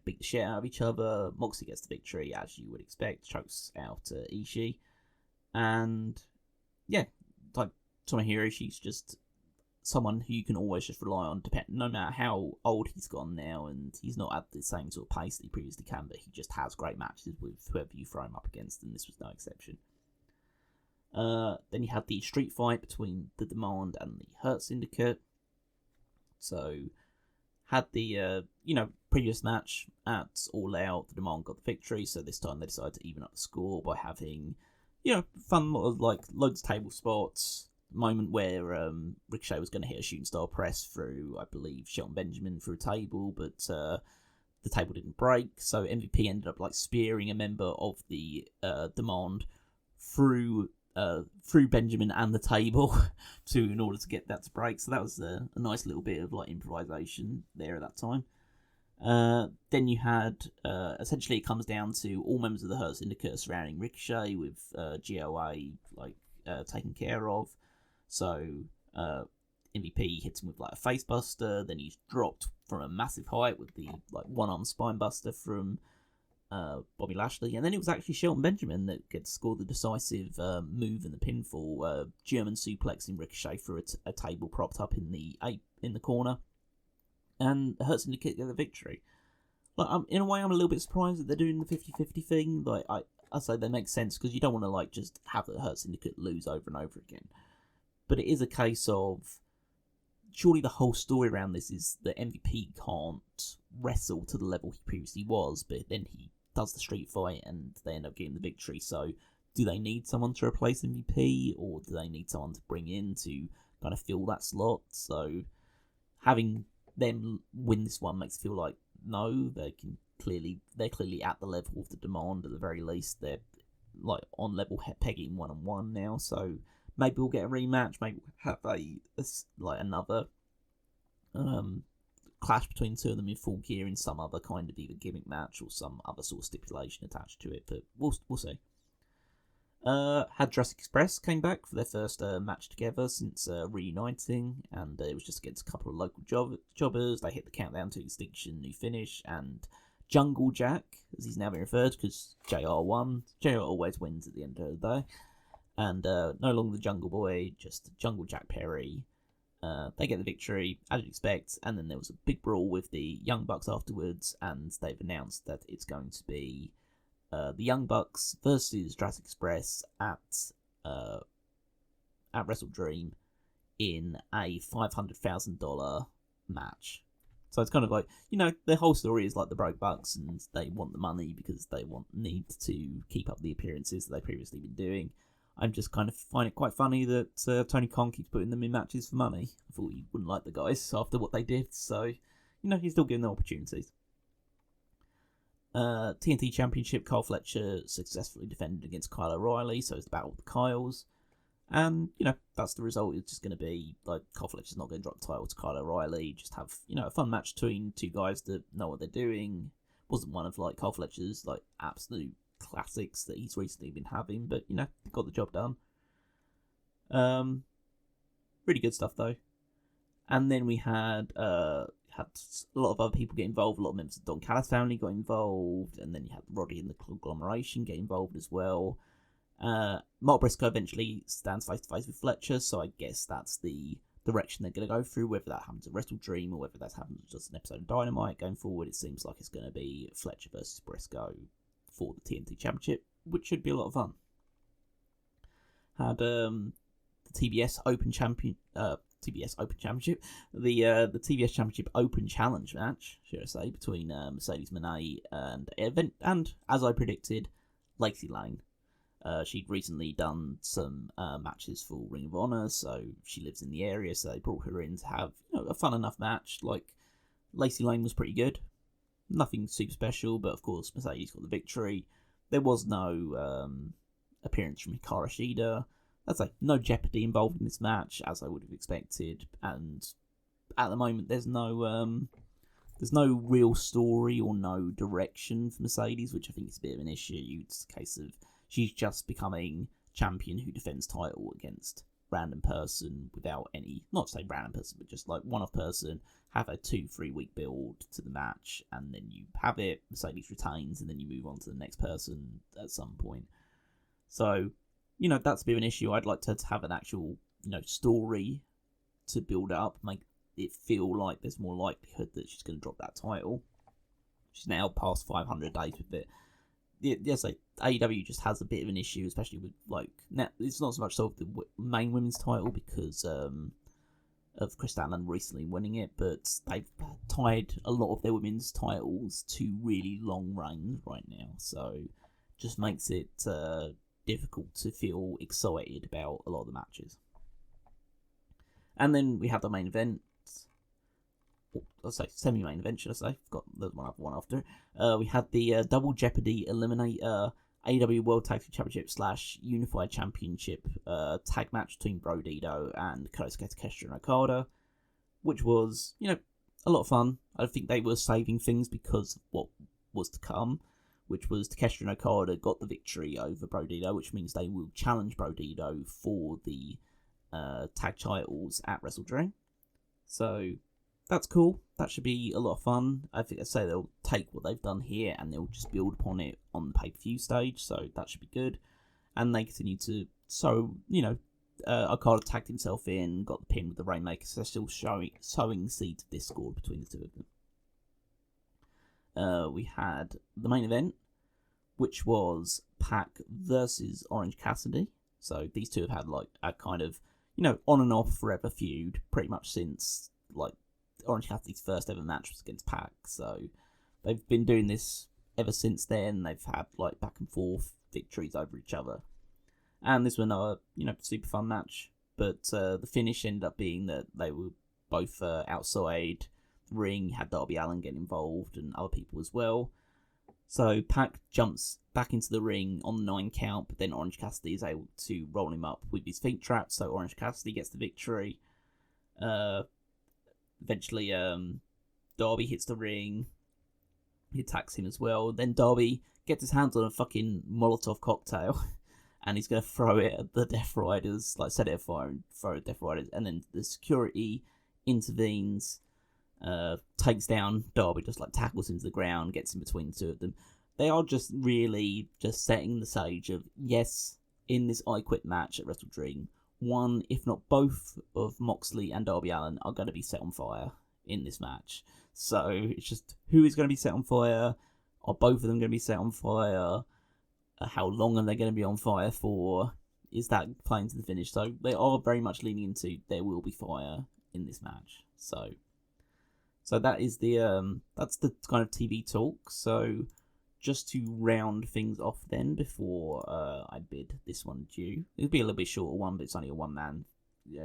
beat the shit out of each other. Moxley gets the victory, as you would expect, chokes out Ishii, and yeah, Tomohiro Ishii's just someone who you can always just rely on, no matter how old he's gone now, and he's not at the same sort of pace that he previously can, but he just has great matches with whoever you throw him up against, and this was no exception. Then you had the street fight between the Demand and the Hurt Syndicate. So, had the previous match at All Out, the Demand got the victory, so this time they decided to even up the score by having, fun, loads of table spots. Moment where Ricochet was going to hit a shooting star press through, I believe, Shelton Benjamin through a table, but the table didn't break, so MVP ended up spearing a member of the Demand through Benjamin and the table in order to get that to break. So that was a nice little bit of improvisation there at that time. Then you had essentially it comes down to all members of the Hurt Syndicate surrounding Ricochet with GOA taken care of. So MVP hits him with a face buster, then he's dropped from a massive height with the one-arm spine buster from Bobby Lashley, and then it was actually Shelton Benjamin that gets scored the decisive move in the pinfall, German suplexing Ricochet through a table propped up in the corner, and Hurt Syndicate get the victory. In a way, I'm a little bit surprised that they're doing the 50-50 thing. I say they make sense because you don't want to just have the Hurt Syndicate lose over and over again. But it is a case of surely the whole story around this is that MVP can't wrestle to the level he previously was, but then he does the street fight and they end up getting the victory. So do they need someone to replace MVP, or do they need someone to bring in to kind of fill that slot? So having them win this one makes it feel like no, they're clearly at the level of the Demand at the very least. They're on level pegging 1-on-1 now, so maybe we'll get a rematch. Maybe we'll have another clash between two of them in Full Gear in some other kind of either gimmick match or some other sort of stipulation attached to it. But we'll see. Had Jurassic Express came back for their first match together since reuniting, and it was just against a couple of local jobbers. They hit the Countdown to Extinction new finish, and Jungle Jack, as he's now been referred, because JR won. JR always wins at the end of the day. And no longer the Jungle Boy, just Jungle Jack Perry. They get the victory, as you'd expect, and then there was a big brawl with the Young Bucks afterwards, and they've announced that it's going to be the Young Bucks versus Jurassic Express at Wrestle Dream in a $500,000 match. So it's kind of like, their whole story is like the Broke Bucks, and they want the money because they need to keep up the appearances that they've previously been doing. I'm just kind of find it quite funny that Tony Khan keeps putting them in matches for money. I thought he wouldn't like the guys after what they did, so, he's still giving them opportunities. TNT Championship, Kyle Fletcher successfully defended against Kyle O'Reilly, so it's the battle of the Kyles. And, that's the result. It's just going to be, like, Kyle Fletcher's not going to drop the title to Kyle O'Reilly. Just have, a fun match between two guys that know what they're doing. Wasn't one of, like, Kyle Fletcher's, like, absolute classics that he's recently been having, but, got the job done. Really good stuff, though. And then we had a lot of other people get involved. A lot of members of the Don Callis family got involved, and then you had Roddy and the Conglomeration get involved as well. Mark Briscoe eventually stands face to face with Fletcher, so I guess that's the direction they're going to go through. Whether that happens at Wrestle Dream or whether that happens just an episode of Dynamite going forward, it seems like it's going to be Fletcher versus Briscoe for the TNT Championship, which should be a lot of fun. Had the TBS Open Championship, the TBS Championship Open Challenge match, should I say, between Mercedes Moné and as I predicted, Lacey Lane. She'd recently done some matches for Ring of Honor, so she lives in the area, so they brought her in to have a fun enough match. Like, Lacey Lane was pretty good. Nothing super special, but of course Mercedes got the victory. There was no appearance from Hikaru Shida. That's like no jeopardy involved in this match, as I would have expected. And at the moment, there's no real story or no direction for Mercedes, which I think is a bit of an issue. It's a case of she's just becoming champion who defends title against random person without any, not to say random person, but just like one-off person, have a 2-3 week build to the match, and then you have it, Mercedes retains, and then you move on to the next person at some point. So, that's a bit of an issue. I'd like to have an actual, story to build up, make it feel like there's more likelihood that she's going to drop that title. She's now past 500 days with it. Yes, like AEW just has a bit of an issue, especially with now it's not so much so with the main women's title because of Chris Statlander recently winning it, but they've tied a lot of their women's titles to really long reigns right now, so just makes it difficult to feel excited about a lot of the matches. And then we have the main event. Let's say semi-main event, should I say? There's one after. We had the Double Jeopardy Eliminator AEW World Tag Team Championship / Unified Championship tag match between Brodito and Konosuke Takeshita and Okada, which was, a lot of fun. I think they were saving things because of what was to come, which was Takeshita and Okada got the victory over Brodito, which means they will challenge Brodito for the tag titles at Wrestle Dream. So that's cool. That should be a lot of fun. I think they'll take what they've done here and they'll just build upon it on the pay-per-view stage, so that should be good. And they continue to, Okada tagged himself in, got the pin with the Rainmaker, so they're still sowing seeds of discord between the two of them. We had the main event, which was Pac versus Orange Cassidy. So these two have had a kind of, on and off forever feud pretty much since Orange Cassidy's first ever match was against Pac. So they've been doing this ever since then. They've had back and forth victories over each other. And this was another, super fun match. But the finish ended up being that they were both outside the ring, had Darby Allin get involved and other people as well. So Pac jumps back into the ring on the 9 count, but then Orange Cassidy is able to roll him up with his feet trapped, so Orange Cassidy gets the victory. Eventually, Darby hits the ring. He attacks him as well. Then Darby gets his hands on a fucking Molotov cocktail and he's going to throw it at the Death Riders, like set it afire and throw it at Death Riders, and then the security intervenes, takes down Darby, just like tackles him to the ground, gets in between the two of them. They are just really just setting the stage of, yes, in this I Quit match at Wrestle Dream, one, if not both, of Moxley and Darby Allin are going to be set on fire in this match. So it's just, who is going to be set on fire? Are both of them going to be set on fire? How long are they going to be on fire for? Is that playing to the finish? So they are very much leaning into there will be fire in this match. So that is that's the kind of TV talk. So just to round things off then, before I bid this one due, it'll be a little bit shorter one, but it's only a one-man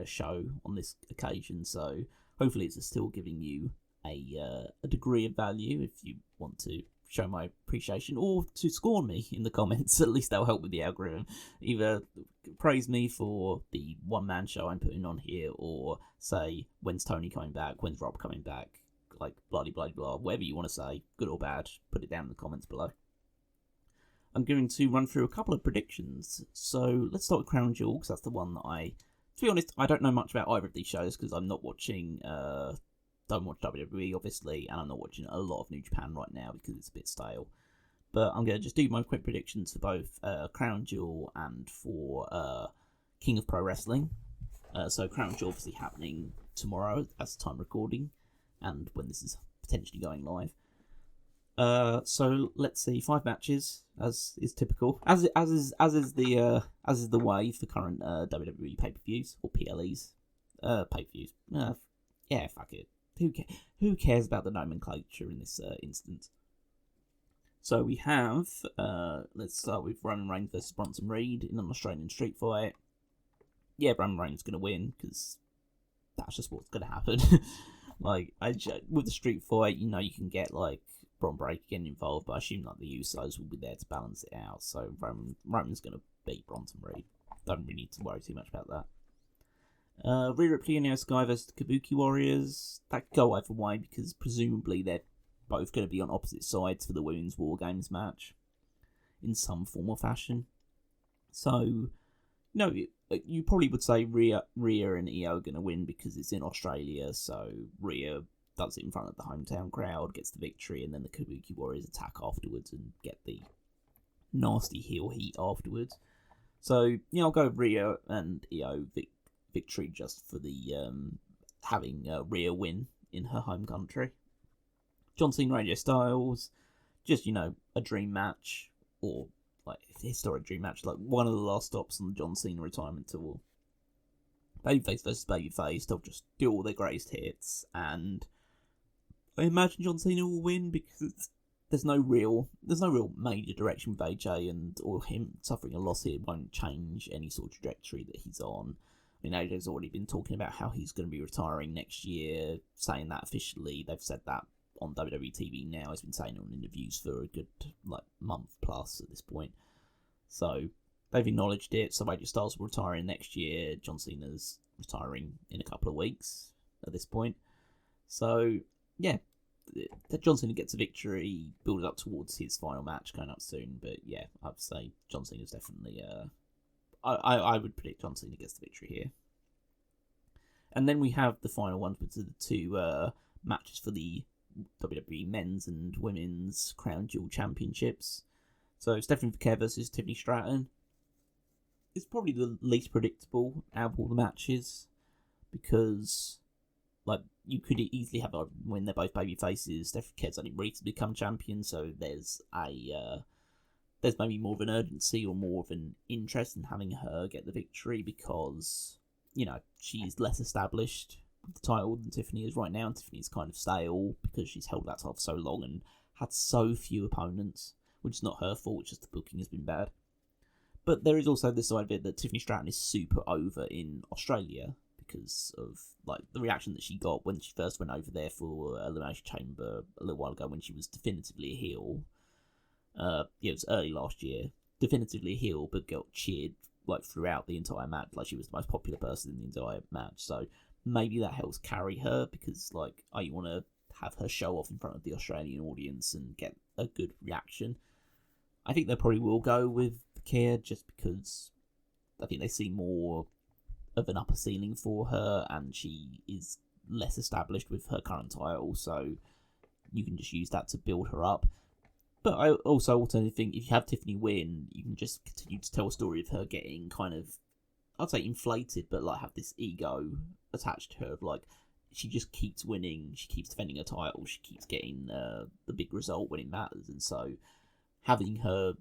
show on this occasion, so hopefully it's still giving you a degree of value if you want to show my appreciation, or to scorn me in the comments. At least that'll help with the algorithm. Either praise me for the one-man show I'm putting on here, or say, when's Tony coming back, when's Rob coming back, like blah blah blah, whatever you want to say, good or bad, put it down in the comments below. I'm going to run through a couple of predictions. So let's start with Crown Jewel, because that's the one that to be honest, I don't know much about either of these shows, because I'm not watching don't watch WWE, obviously, and I'm not watching a lot of New Japan right now because it's a bit stale. But I'm going to just do my quick predictions for both Crown Jewel and for King of Pro Wrestling. So Crown Jewel obviously happening tomorrow as the time recording, and when this is potentially going live. So let's see, 5 matches, as is typical, as is the way for current WWE pay-per-views or PLEs, pay-per-views. Yeah, fuck it. Who cares about the nomenclature in this instance? So we have, let's start with Roman Reigns versus Bronson Reed in an Australian street fight. Yeah, Roman Reigns going to win, because that's just what's going to happen. Like, with the street fight, you know, you can get, like, Bron Breakker getting involved, but I assume, like, the Usos will be there to balance it out. So Roman's going to beat Bronson Reed. Don't really need to worry too much about that. Rhea Ripley and Io Sky versus the Kabuki Warriors. That could go either way, because presumably they're both going to be on opposite sides for the Women's War Games match in some form or fashion. So, no, you probably would say Rhea and Io are going to win because it's in Australia, so Rhea does it in front of the hometown crowd, gets the victory, and then the Kabuki Warriors attack afterwards and get the nasty heel heat afterwards. So, yeah, I'll go with Rhea and Io victory just for the having Rhea win in her home country. John Cena, AJ Styles, just, you know, a dream match, or like a historic dream match, like one of the last stops on the John Cena retirement tour. Babyface versus babyface, they'll just do all their greatest hits, and I imagine John Cena will win because there's no real major direction with AJ, or him suffering a loss here won't change any sort of trajectory that he's on. I mean, AJ's already been talking about how he's going to be retiring next year, saying that officially. They've said that on WWE TV now. He's been saying it on interviews for a good, like, month plus at this point. So, they've acknowledged it. So, AJ Styles will retire next year. John Cena's retiring in a couple of weeks at this point. So, yeah, John Cena gets a victory, build up towards his final match coming up soon. But, yeah, I'd say John Cena's definitely... I would predict John Cena gets the victory here. And then we have the final ones, which are the two matches for the WWE Men's and Women's Crown Jewel Championships. So Stephanie McKay versus Tiffany Stratton. It's probably the least predictable out of all the matches, because, like, you could easily have when they're both baby faces. Stephanie McKay's only recently become champion, so there's maybe more of an urgency or more of an interest in having her get the victory, because, you know, she's less established with the title than Tiffany is right now, and Tiffany's kind of stale because she's held that title for so long and had so few opponents, which is not her fault, it's just the booking has been bad. But there is also this side of it that Tiffany Stratton is super over in Australia because of, like, the reaction that she got when she first went over there for Elimination Chamber a little while ago, when she was definitively a heel. It was early last year, definitively a heel, but got cheered, like, throughout the entire match, like she was the most popular person in the entire match. So maybe that helps carry her, because, like, you want to have her show off in front of the Australian audience and get a good reaction. I think they probably will go with Kia just because I think they see more of an upper ceiling for her, and she is less established with her current title, so you can just use that to build her up. But I also alternatively think if you have Tiffany win, you can just continue to tell a story of her getting kind of, I'd say inflated, but like have this ego attached to her of like, she just keeps winning, she keeps defending her title, she keeps getting the big result when it matters, and so having her,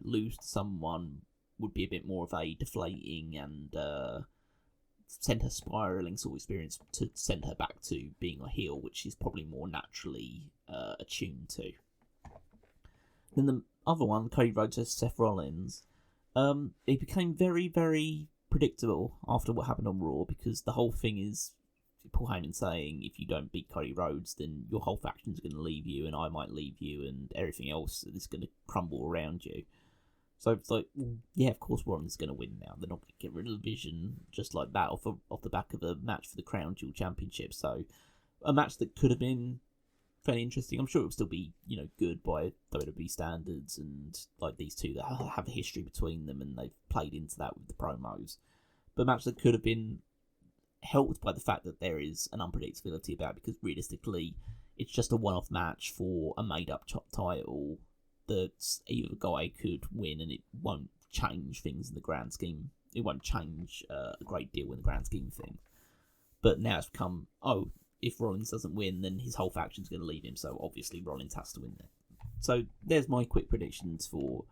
lose to someone would be a bit more of a deflating and send her spiraling sort of experience to send her back to being a heel, which she's probably more naturally attuned to. Then the other one, Cody Rhodes versus Seth Rollins, it became very, very predictable after what happened on Raw, because the whole thing is Paul Heyman saying if you don't beat Cody Rhodes, then your whole faction's going to leave you, and I might leave you, and everything else is going to crumble around you. So it's like, yeah, of course Rollins is going to win now. They're not going to get rid of the Vision just like that off the back of a match for the Crown Jewel Championship. So a match that could have been fairly interesting. I'm sure it would still be, good by WWE standards, and like these two that have a history between them, and they've played into that with the promos. But a match that could have been helped by the fact that there is an unpredictability about it, because realistically, it's just a one-off match for a made-up title that either guy could win, and it won't change things in the grand scheme. It won't change a great deal in the grand scheme of things. But now it's become, if Rollins doesn't win, then his whole faction's going to leave him, so obviously Rollins has to win there. So there's my quick predictions for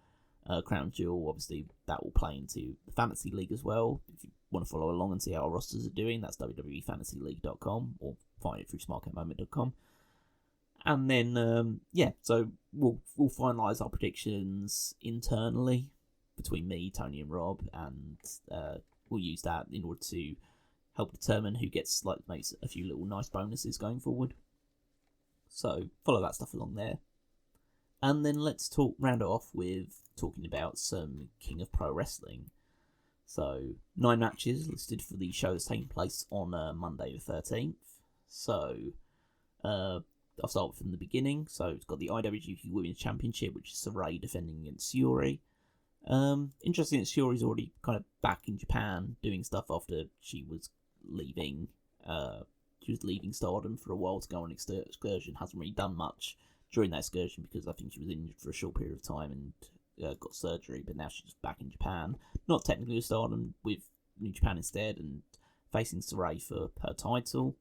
Crown Jewel. Obviously, that will play into the Fantasy League as well. If you want to follow along and see how our rosters are doing, that's wwefantasyleague.com, or find it through smarkatmoment.com. And then, so we'll finalise our predictions internally between me, Tony and Rob, and we'll use that in order to help determine who gets, makes a few little nice bonuses going forward. So follow that stuff along there. And then let's round it off with talking about some King of Pro Wrestling. So 9 matches listed for the show that's taking place on Monday the 13th. So I'll start from the beginning. So it's got the IWGP Women's Championship, which is Sarai defending against Shiori. Interesting that Shiori's already kind of back in Japan doing stuff after she was leaving. She was leaving Stardom for a while to go on an excursion. Hasn't really done much during that excursion because I think she was injured for a short period of time and got surgery. But now she's back in Japan, not technically with Stardom, with New Japan instead, and facing Sarai for her title.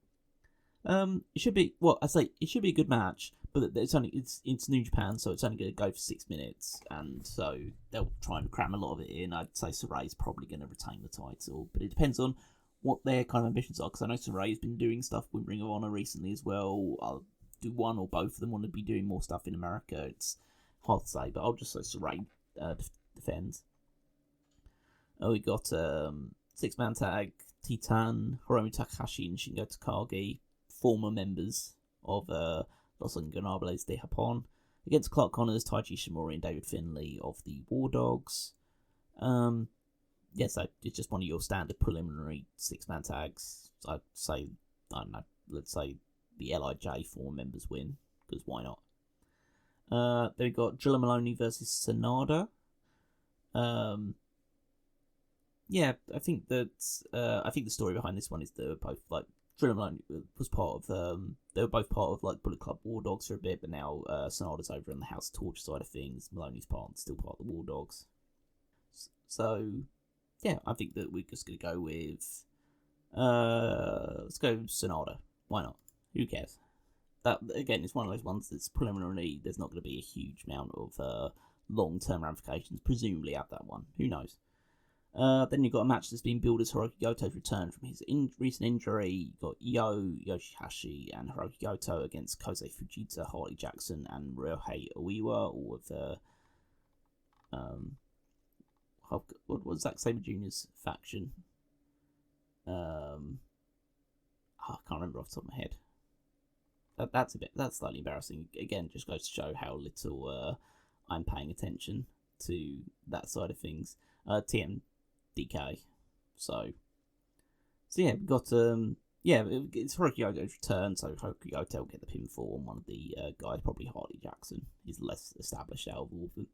It should be it should be a good match, but it's New Japan, so it's only going to go for 6 minutes, and so they'll try and cram a lot of it in. I'd say Saray's probably going to retain the title, but it depends on what their kind of ambitions are, because I know Saray's been doing stuff with Ring of Honor recently as well. I'll do one or both of them want to be doing more stuff in America. It's hard to say, but I'll just say Sarai defends. We got 6-man tag, Titan, Hiromu Takahashi and Shingo Takagi, former members of Los Ingobernables de Japón, against Clark Connors, Taiji Shimori and David Finlay of the War Dogs. So it's just one of your standard preliminary 6-man tags. So I'd say, let's say the LIJ former members win, because why not? Then we got Drilla Maloney versus Sanada. I think the story behind this one is they're both Drilla Maloney was part of they were both part of Bullet Club War Dogs for a bit, but now Sanada's over on the House of Torch side of things. Maloney's still part of the War Dogs. So I think that we're just gonna go with let's go Sanada. Why not? Who cares? That again, it's one of those ones that's preliminary. There's not going to be a huge amount of long-term ramifications, presumably, at that one. Who knows? Then you've got a match that's been billed as Hiroki Goto's return from his recent injury. You've got Yoshihashi and Hiroki Goto against Kosei Fujita, Harley Jackson, and Ryohei Oiwa, all of the what was Zack Sabre Jr.'s faction? I can't remember off the top of my head. That's slightly embarrassing. Again, just goes to show how little I'm paying attention to that side of things. TMDK. So yeah, we've got it's Hiroki Goto's return, so Hiroki Goto will get the pinfall on one of the guys, probably Harley Jackson. He's less established out of all of them.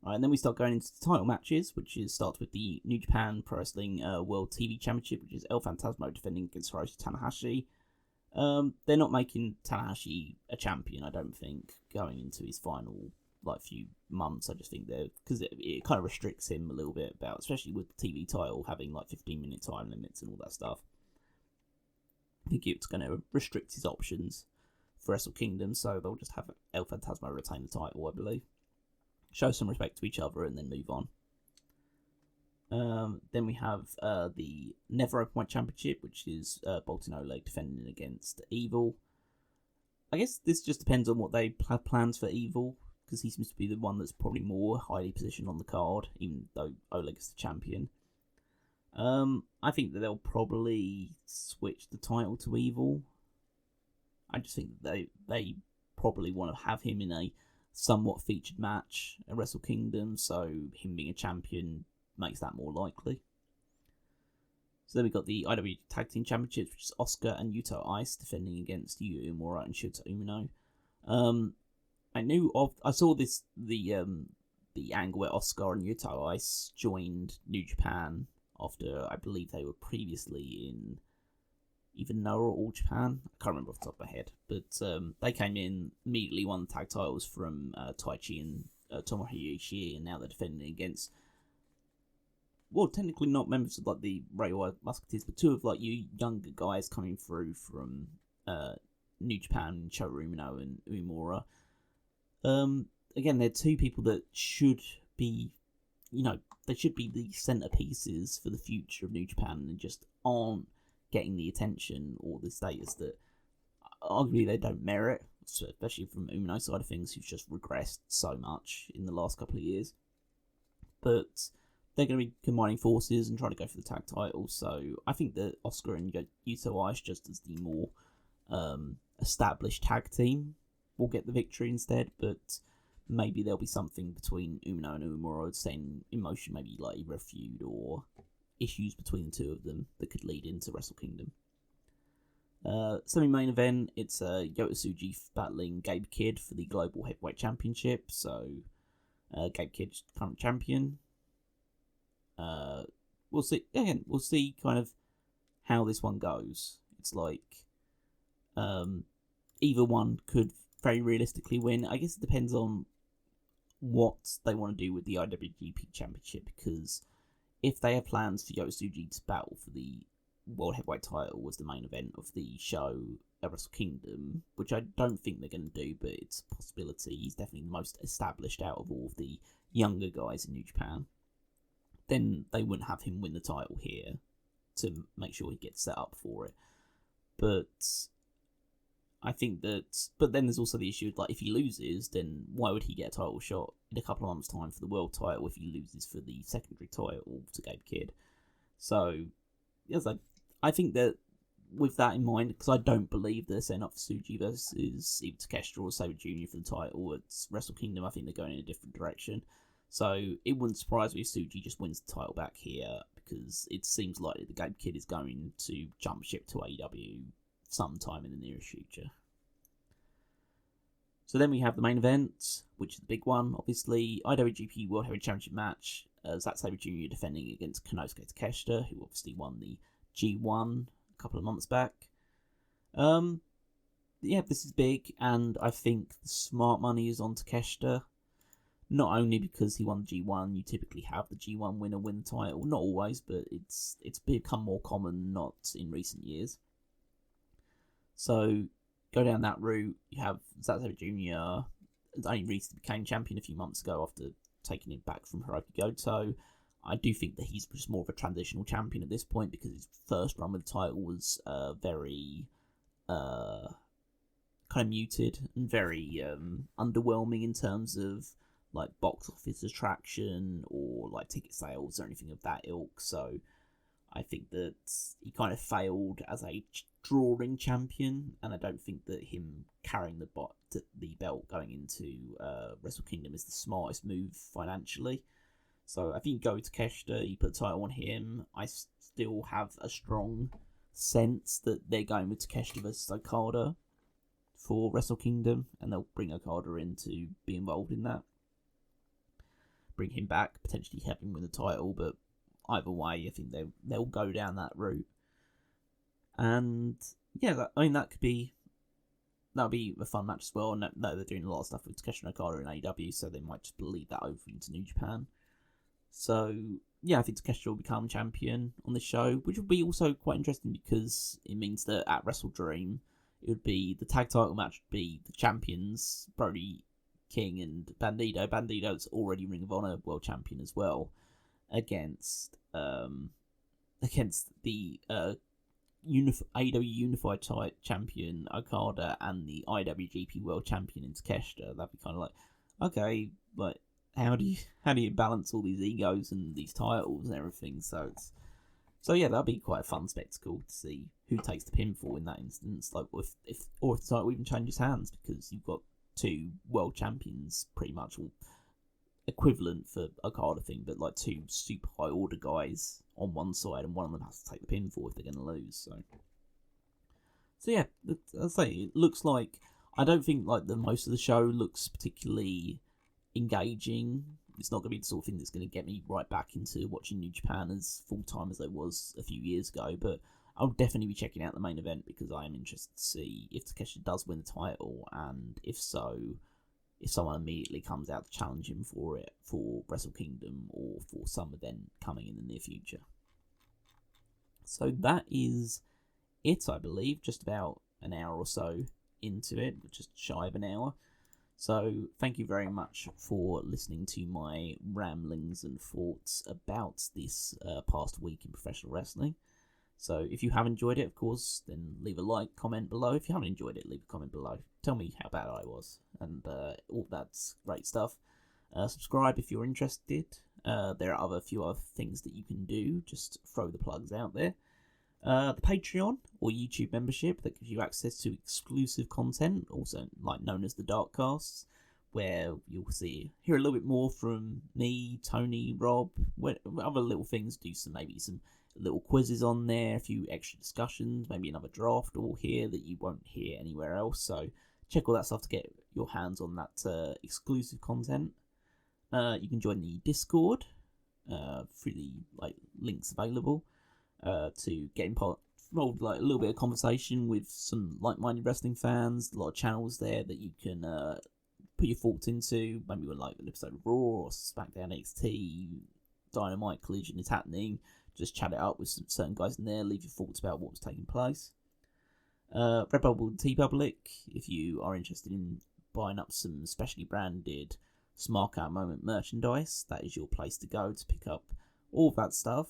Alright, and then we start going into the title matches, which starts with the New Japan Pro Wrestling World TV Championship, which is El Phantasmo defending against Hiroshi Tanahashi. They're not making Tanahashi a champion, I don't think, going into his final few months. I just think because it kind of restricts him a little bit about, especially with the TV title having 15-minute time limits and all that stuff. I think it's going to restrict his options for Wrestle Kingdom, so they'll just have El Phantasmo retain the title, I believe. Show some respect to each other and then move on. Then we have the Never Openweight Championship, which is Boltin Oleg defending against Evil. I guess this just depends on what they have plans for Evil, because he seems to be the one that's probably more highly positioned on the card, even though Oleg is the champion. I think that they'll probably switch the title to Evil. I just think that they probably want to have him in a somewhat featured match at Wrestle Kingdom, so him being a champion makes that more likely. So then we got the IW Tag Team Championships, which is Asuka and Yuto Ice defending against Yu Uemura and Shota Umino. I saw the angle where Asuka and Yuto Ice joined New Japan after I believe they were previously in either Noah or All Japan. I can't remember off the top of my head, but they came in, immediately won the tag titles from Taichi and Tomohiro Ishii, and now they're defending against, well, technically not members of the Reiwa Musketeers, but two of you younger guys coming through from New Japan, Shota Umino and Uemura. Again, they're two people that should be, they should be the centerpieces for the future of New Japan, and just aren't getting the attention or the status that arguably they don't merit, especially from Umino's side of things, who's just regressed so much in the last couple of years. But they're going to be combining forces and trying to go for the tag title, so I think that Asuka and Yuto Ice, just as the more established tag team, will get the victory instead, but maybe there'll be something between Umino and Uemura staying in motion, maybe either a feud or issues between the two of them that could lead into Wrestle Kingdom. Semi-main event, it's Yota Tsuji battling Gabe Kidd for the Global Heavyweight Championship, so Gabe Kidd's current champion. We'll see kind of how this one goes. It's either one could very realistically win. I guess it depends on what they want to do with the IWGP Championship, because if they have plans for Yota Tsuji to battle for the World Heavyweight title was the main event of the show at Wrestle Kingdom, which I don't think they're going to do, but it's a possibility. He's definitely the most established out of all of the younger guys in New Japan. Then they wouldn't have him win the title here to make sure he gets set up for it. But I think that... But then there's also the issue of, if he loses, then why would he get a title shot in a couple of months' time for the world title if he loses for the secondary title to Gabe Kidd? So, yes, I think that with that in mind, because I don't believe they're setting up for Tsuji versus either Takeshita or Sabre Jr. for the title at Wrestle Kingdom, I think they're going in a different direction. So it wouldn't surprise me if Tsuji just wins the title back here, because it seems likely the Gabe Kidd is going to jump ship to AEW sometime in the nearest future. So then we have the main event, which is the big one, obviously. IWGP World Heavyweight Championship match. Zack Sabre Jr. defending against Konosuke Takeshita, who obviously won the G1 a couple of months back. Yeah, this is big, and I think the smart money is on Takeshita. Not only because he won the G1, you typically have the G1 winner win the title. Not always, but it's become more common, not in recent years. So, go down that route. You have Zack Sabre Jr. only recently became champion a few months ago after taking it back from Hiroki Goto. I do think that he's just more of a transitional champion at this point, because his first run with the title was very kind of muted and very underwhelming in terms of box office attraction or ticket sales or anything of that ilk. So I think that he kind of failed as a drawing champion, and I don't think that him carrying the belt going into Wrestle Kingdom is the smartest move financially. So I think you go to Takeshita, you put the title on him. I still have a strong sense that they're going with Takeshita versus Okada for Wrestle Kingdom, and they'll bring Okada in to be involved in that. bring him back, potentially have him win the title, but either way, I think they'll go down that route. And yeah, that'll be a fun match as well. And they're doing a lot of stuff with Takeshi Okada and AEW, so they might just bleed that over into New Japan. So yeah, I think Takeshi will become champion on this show, which will be also quite interesting because it means that at Wrestle Dream, it would be the tag title match would be the champions, Brody King and Bandido. Bandido's already Ring of Honor World Champion as well, against the AEW Unified Champion Okada and the IWGP World Champion in Takeshita. That'd be kind of like, okay, but how do you balance all these egos and these titles and everything? So yeah, that'd be quite a fun spectacle to see who takes the pinfall in that instance. Like if the title even changes hands, because you've got two world champions pretty much all equivalent for Okada thing, but like two super high order guys on one side, and one of them has to take the pinfall if they're going to lose. So yeah, I'd say it looks like, I don't think like the most of the show looks particularly engaging. It's not going to be the sort of thing that's going to get me right back into watching New Japan as full time as I was a few years ago, but I'll definitely be checking out the main event because I am interested to see if Takeshi does win the title, and if so, if someone immediately comes out to challenge him for it for Wrestle Kingdom or for some event coming in the near future. So that is it, I believe, just about an hour or so into it, just shy of an hour. So thank you very much for listening to my ramblings and thoughts about this past week in professional wrestling. So if you have enjoyed it, of course, then leave a like, comment below. If you haven't enjoyed it, leave a comment below. Tell me how bad I was, and all that's great stuff. Subscribe if you're interested. There are a few other things that you can do. Just throw the plugs out there. The Patreon or YouTube membership that gives you access to exclusive content, also like known as the Darkcasts, where you'll hear a little bit more from me, Tony, Rob, other little things. Do some little quizzes on there, a few extra discussions, maybe another draft all here that you won't hear anywhere else. So check all that stuff to get your hands on that exclusive content. You can join the Discord through the links available to get involved, like a little bit of conversation with some like-minded wrestling fans. A lot of channels there that you can put your thoughts into. Maybe when like an episode of Raw or SmackDown, NXT, Dynamite, Collision is happening. Just chat it up with some certain guys in there. Leave your thoughts about what was taking place. Redbubble and TeePublic, if you are interested in buying up some specially branded Smark Out Moment merchandise, that is your place to go to pick up all of that stuff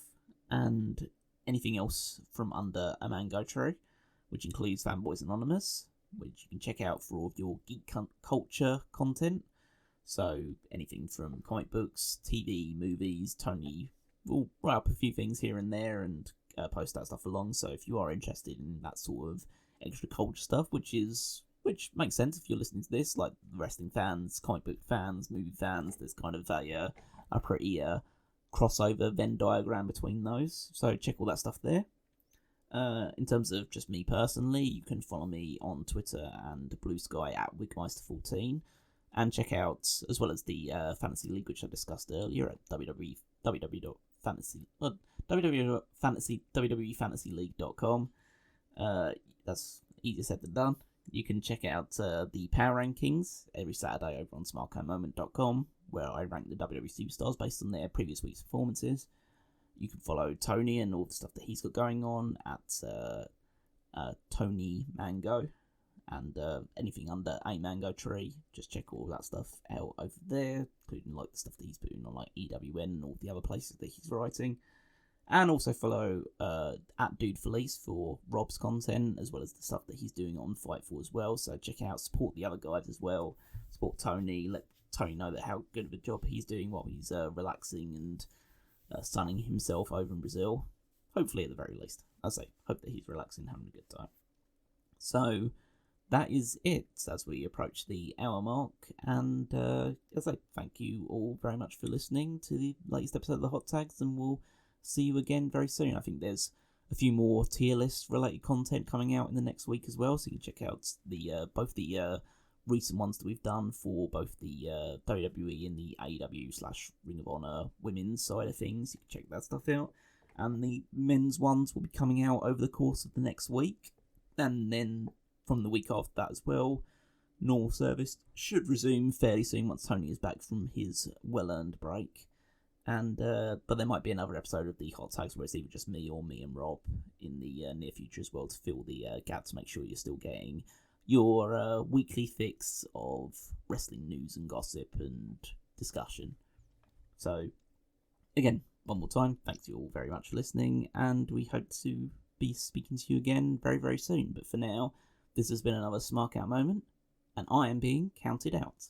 and anything else from under a mango tree, which includes Fanboys Anonymous, which you can check out for all of your geek culture content. So anything from comic books, TV, movies. Tony will write up a few things here and there and post that stuff along. So if you are interested in that sort of extra culture stuff, which makes sense if you're listening to this, like wrestling fans, comic book fans, movie fans, there's kind of a pretty crossover Venn diagram between those. So check all that stuff there. In terms of just me personally, you can follow me on Twitter and Blue Sky at Wigmeister14, and check out, as well as the Fantasy League, which I discussed earlier, at www.fantasyleague.com. That's easier said than done. You can check out the Power Rankings every Saturday over on smarkoutmoment.com, where I rank the WWE superstars based on their previous week's performances. You can follow Tony and all the stuff that he's got going on at Tony Mango, and anything under a mango tree. Just check all that stuff out over there, including like the stuff that he's putting on like EWN and all the other places that he's writing. And also follow at Dude Felice for Rob's content, as well as the stuff that he's doing on Fightful as well. So check out, support the other guys as well. Support Tony, let Tony know that how good of a job he's doing while he's relaxing and sunning himself over in Brazil. Hopefully, at the very least. I say, hope that he's relaxing, having a good time. So that is it as we approach the hour mark. And as I say, thank you all very much for listening to the latest episode of the Hot Tags, and we'll see you again very soon. I think there's a few more tier list related content coming out in the next week as well, so you can check out the both the recent ones that we've done for both the WWE and the AEW / Ring of Honor women's side of things. You can check that stuff out. And the men's ones will be coming out over the course of the next week. And then from the week after that as well, normal service should resume fairly soon once Tony is back from his well-earned break. And but there might be another episode of the Hot Tags where it's either just me or me and Rob in the near future as well to fill the gap to make sure you're still getting your weekly fix of wrestling news and gossip and discussion. So, again, one more time, thanks you all very much for listening, and we hope to be speaking to you again very, very soon. But for now, this has been another Smark Out moment, and I am being counted out.